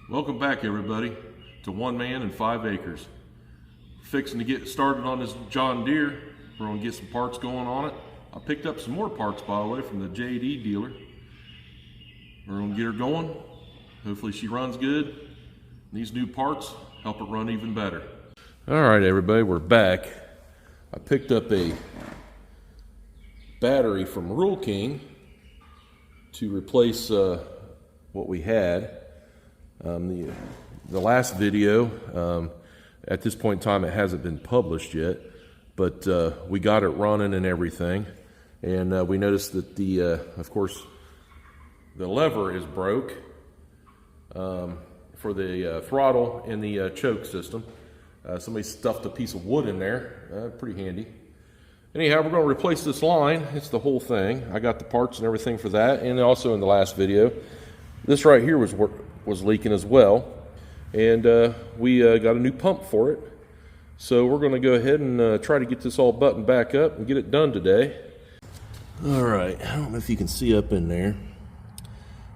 Welcome back, everybody, to One Man and 5 Acres. Fixing to get started on this Johndeere. We're going to get some parts going on it. I picked up some more parts, by the way, from the JD dealer. We're going to get her going. Hopefully she runs good. These new parts help it run even better. All right, everybody, we're back. I picked up a battery from Rural King to replace what we had. The last video, at this point in time, it hasn't been published yet, but we got it running and everything, and we noticed that of course, the lever is broke for the throttle and the choke system. Somebody stuffed a piece of wood in there, pretty handy. Anyhow, we're going to replace this line. It's the whole thing. I got the parts and everything for that, and also in the last video, this right here was leaking as well, and we got a new pump for it. So we're going to go ahead and try to get this all buttoned back up and get it done today. All right, I don't know if you can see up in there,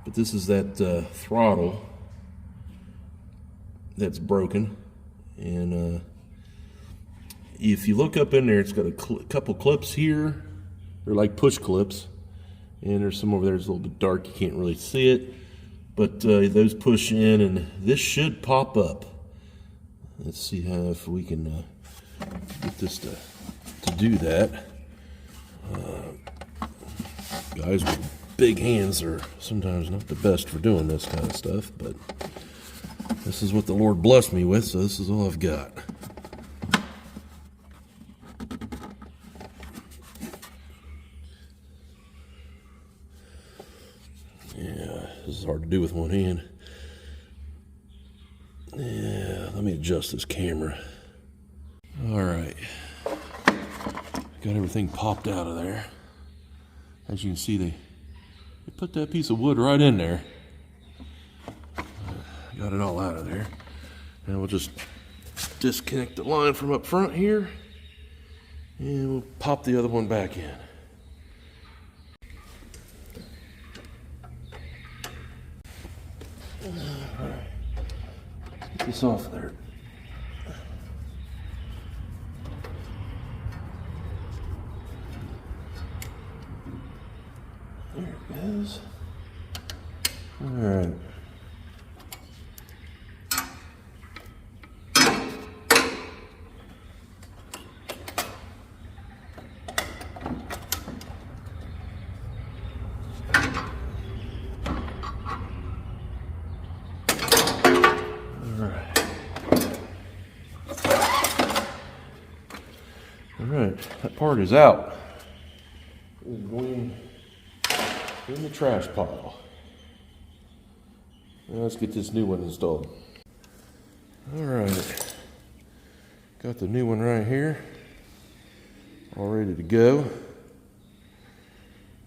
but this is that throttle that's broken, and if you look up in there, it's got a couple clips here. They're like push clips, and there's some over there. It's a little bit dark, you can't really see it. But those push in, and this should pop up. Let's see if we can get this to do that. Guys with big hands are sometimes not the best for doing this kind of stuff, but this is what the Lord blessed me with, so this is all I've got. Yeah, this is hard to do with one hand. Yeah, let me adjust this camera. All right, got everything popped out of there. As you can see, they put that piece of wood right in there. Got it all out of there. And we'll just disconnect the line from up front here, and we'll pop the other one back in. Get this off there. There it goes. All right. Alright, that part is out. It's going in the trash pile. Now let's get this new one installed. Alright, got the new one right here, all ready to go.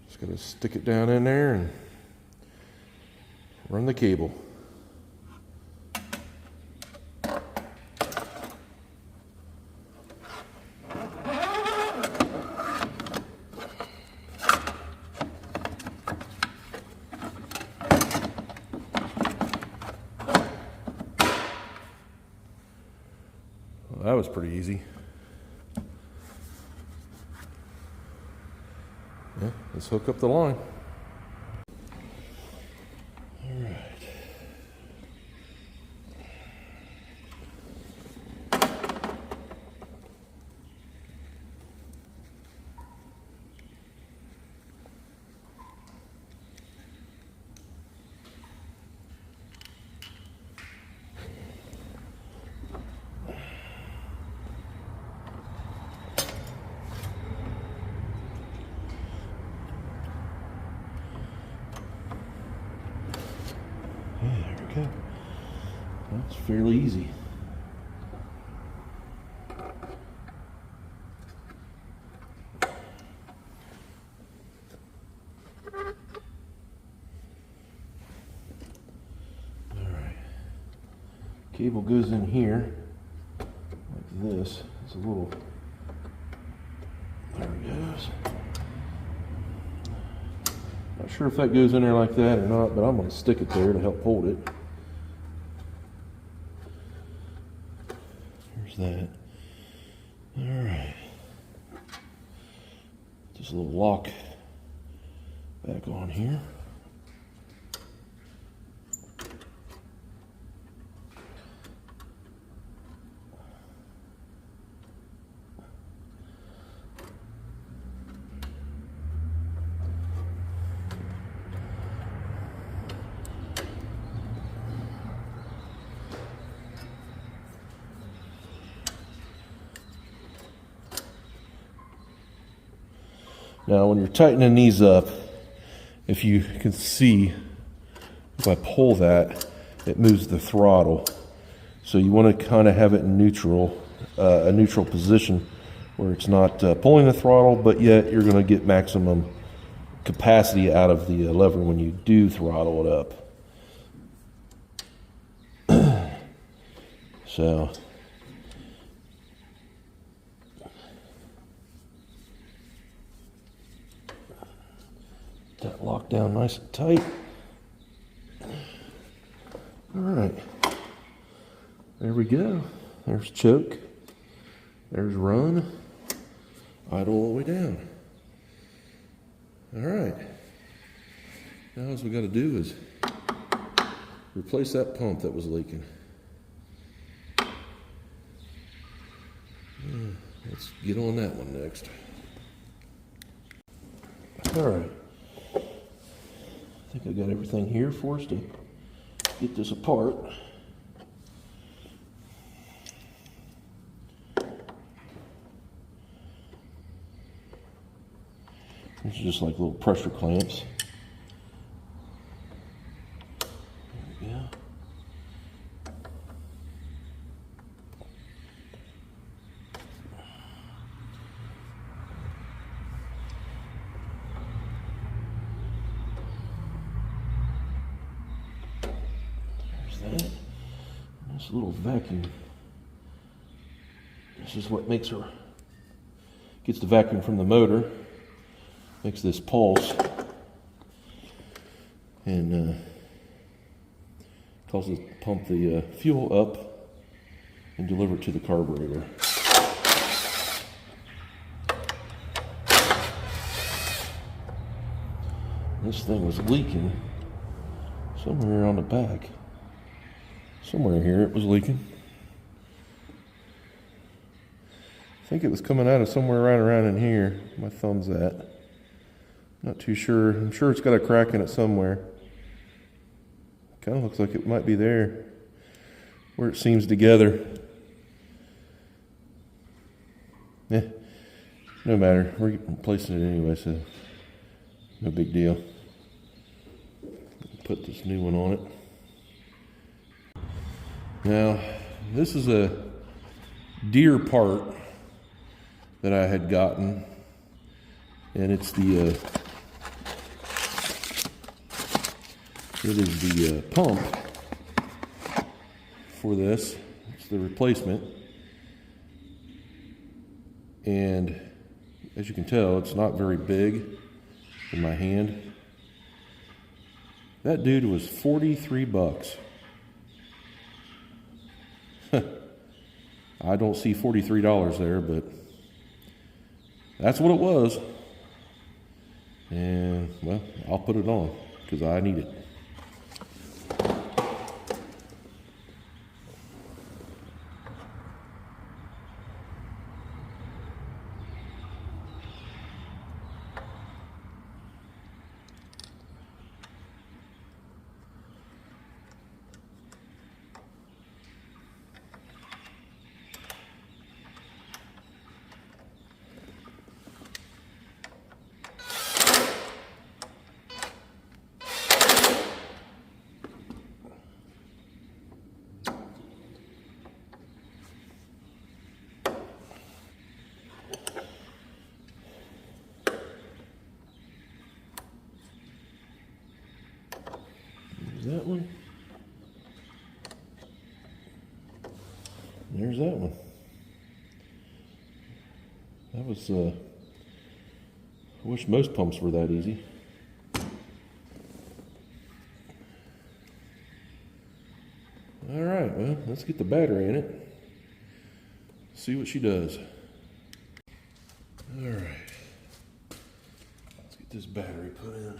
Just gotta stick it down in there and run the cable. That was pretty easy. Yeah, let's hook up the line. All right. There we go. That's fairly easy. Alright. Cable goes in here like this. It's a little. There it goes. Not sure if that goes in there like that or not, but I'm going to stick it there to help hold it. There's that. All right. Just a little lock back on here. Now, when you're tightening these up, if you can see, if I pull that, it moves the throttle. So you want to kind of have it in neutral, a neutral position where it's not pulling the throttle, but yet you're going to get maximum capacity out of the lever when you do throttle it up. So that locked down nice and tight. All right, there we go. There's choke, there's run, idle all the way down. All right, now all we got to do is replace that pump that was leaking. Let's get on that one next. All right. I think I got everything here for us to get this apart. These are just like little pressure clamps. There we go. That. This little vacuum. This is what gets the vacuum from the motor, makes this pulse, and causes it to pump the fuel up and deliver it to the carburetor. This thing was leaking somewhere on the back. Somewhere here it was leaking. I think it was coming out of somewhere right around in here. My thumb's at. Not too sure. I'm sure it's got a crack in it somewhere. Kind of looks like it might be there, where it seams together. No matter. We're replacing it anyway, so no big deal. Put this new one on it. Now, this is a Deere part that I had gotten, and it's the it is the pump for this. It's the replacement, and as you can tell, it's not very big in my hand. That dude was $43. I don't see $43 there, but that's what it was. And, well, I'll put it on because I need it. That one. There's that one. That was, I wish most pumps were that easy. All right, well, let's get the battery in it. see what she does. All right. Let's get this battery put in.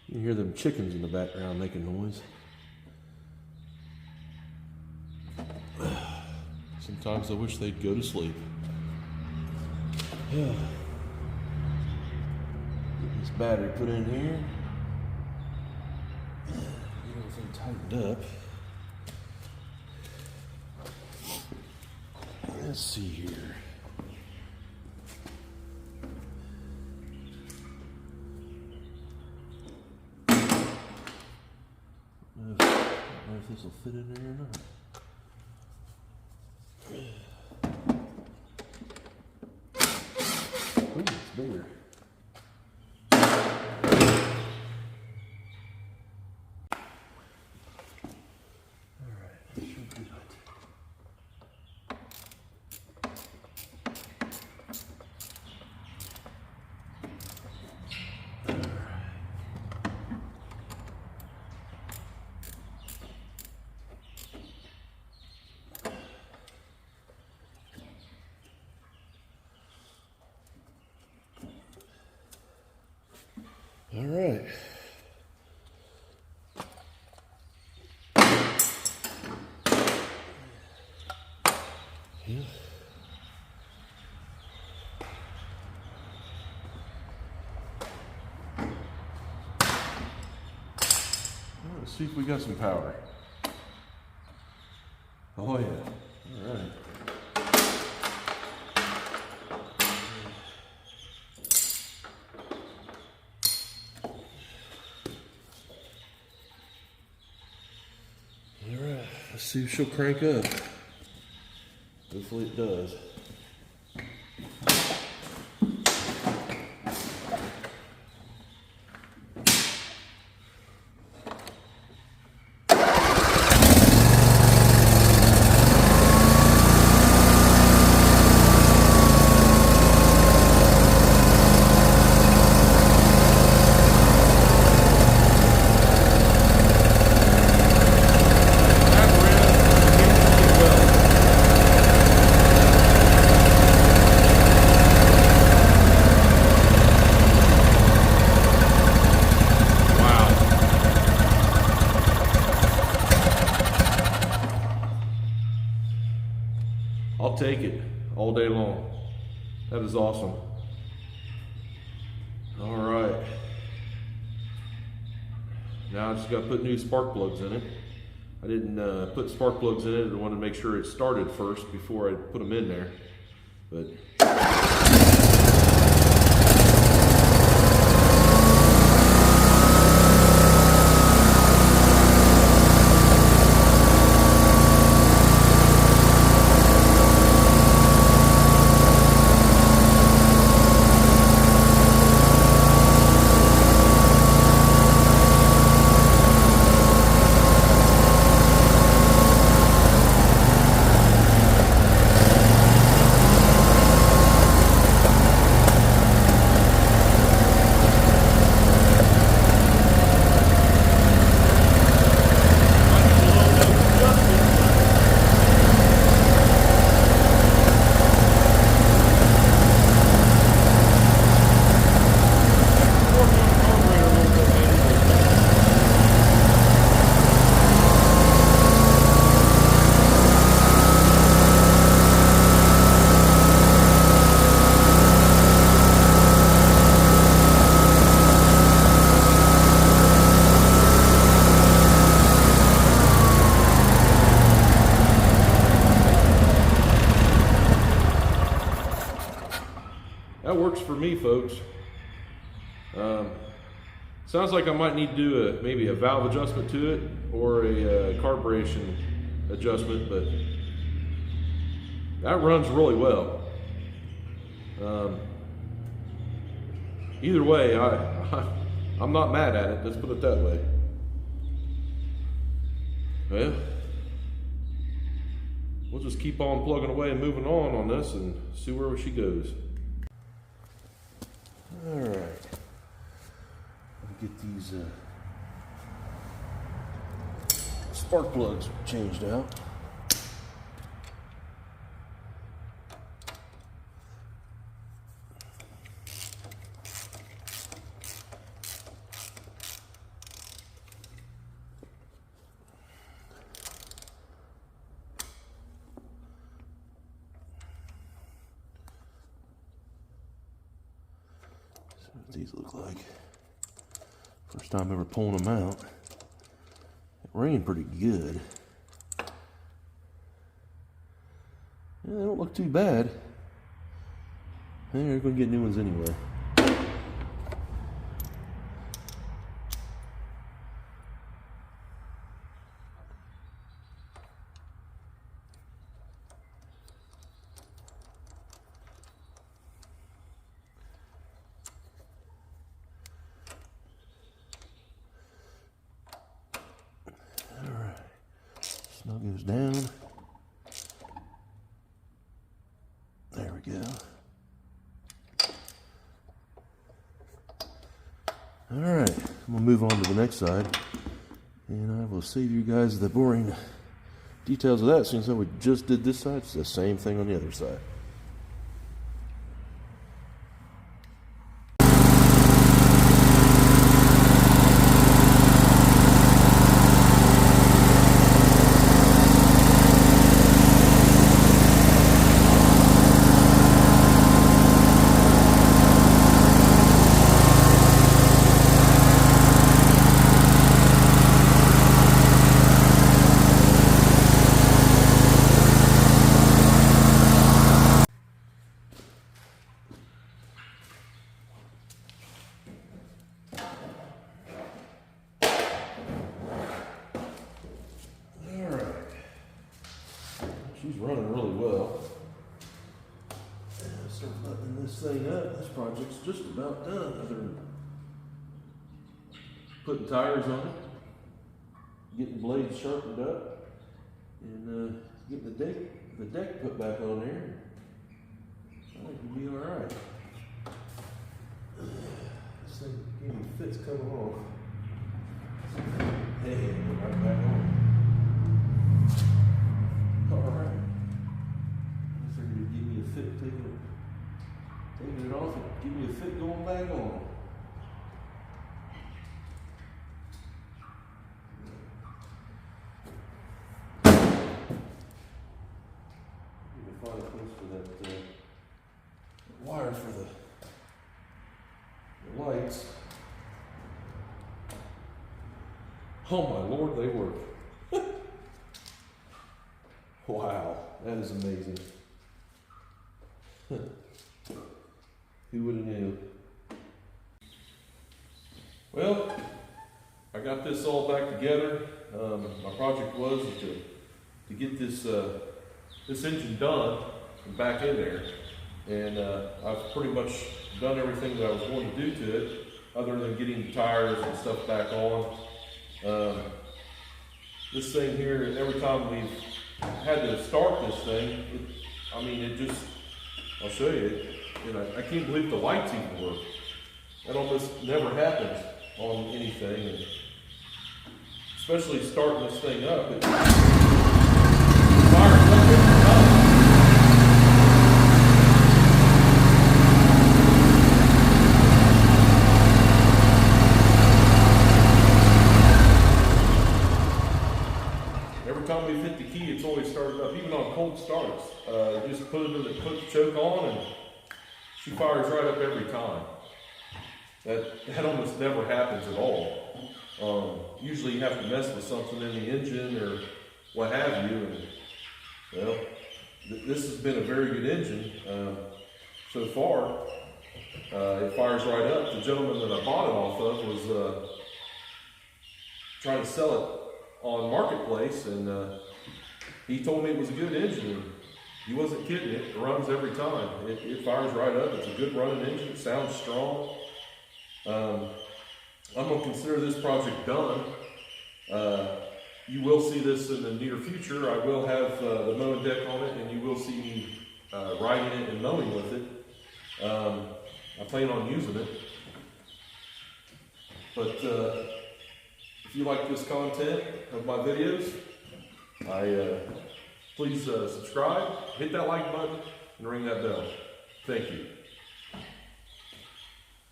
You hear them chickens in the background making noise. Sometimes I wish they'd go to sleep. Yeah. Get this battery put in here. Get everything tightened up. Let's see here. I don't know if this will fit in there or not. Ooh, it's bigger. Alright, that should do it. All right. Yeah. Let's see if we got some power. Oh yeah. All right. Let's see if she'll crank up. Hopefully it does. I'll take it all day long. That is awesome. All right. Now I just got to put new spark plugs in it. I didn't put spark plugs in it. I wanted to make sure it started first before I put them in there. But works for me, folks. Sounds like I might need to do maybe a valve adjustment to it or a carburation adjustment, but that runs really well. Either way, I'm not mad at it, let's put it that way. Well, we'll just keep on plugging away and moving on this and see where she goes. All right, let me get these spark plugs changed out. What these look like. First time ever pulling them out. It ran pretty good. Yeah, they don't look too bad. They're going to get new ones anyway. Snug goes down. There we go. All right, I'm gonna move on to the next side, and I will save you guys the boring details of that since we just did this side. It's the same thing on the other side. She's running really well. And start buttoning this thing up. This project's just about done, other than putting tires on it, getting blades sharpened up, and getting the deck put back on there. I think we'll be all right. This thing gave me fits coming off. Hey, right back on. Alright. I figured it'd give me a fit taking it off and give me a fit going back on. Need to find a place for that wire for the lights. Oh my Lord, they work. Wow, that is amazing. Who would have knew? Well, I got this all back together. My project was to get this engine done and back in there, and I've pretty much done everything that I was going to do to it, other than getting the tires and stuff back on. This thing here, every time we've had to start this thing, I'll show you, I can't believe the lights even work. That almost never happens on anything, and especially starting this thing up. It fires up every time. Every time we've hit the key, it's always started up, even on cold starts. Just put the choke on, and she fires right up every time. That almost never happens at all. Usually you have to mess with something in the engine or what have you. And well, this has been a very good engine so far. It fires right up. The gentleman that I bought it off of was trying to sell it on Marketplace, and he told me it was a good engine. He wasn't kidding. It runs every time. It fires right up. It's a good running engine. It sounds strong. I'm going to consider this project done. You will see this in the near future. I will have the mowing deck on it, and you will see me riding it and mowing with it. I plan on using it. But if you like this content of my videos, please subscribe, hit that like button, and ring that bell. Thank you.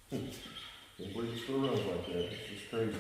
Can't believe it still runs like that. It's just crazy.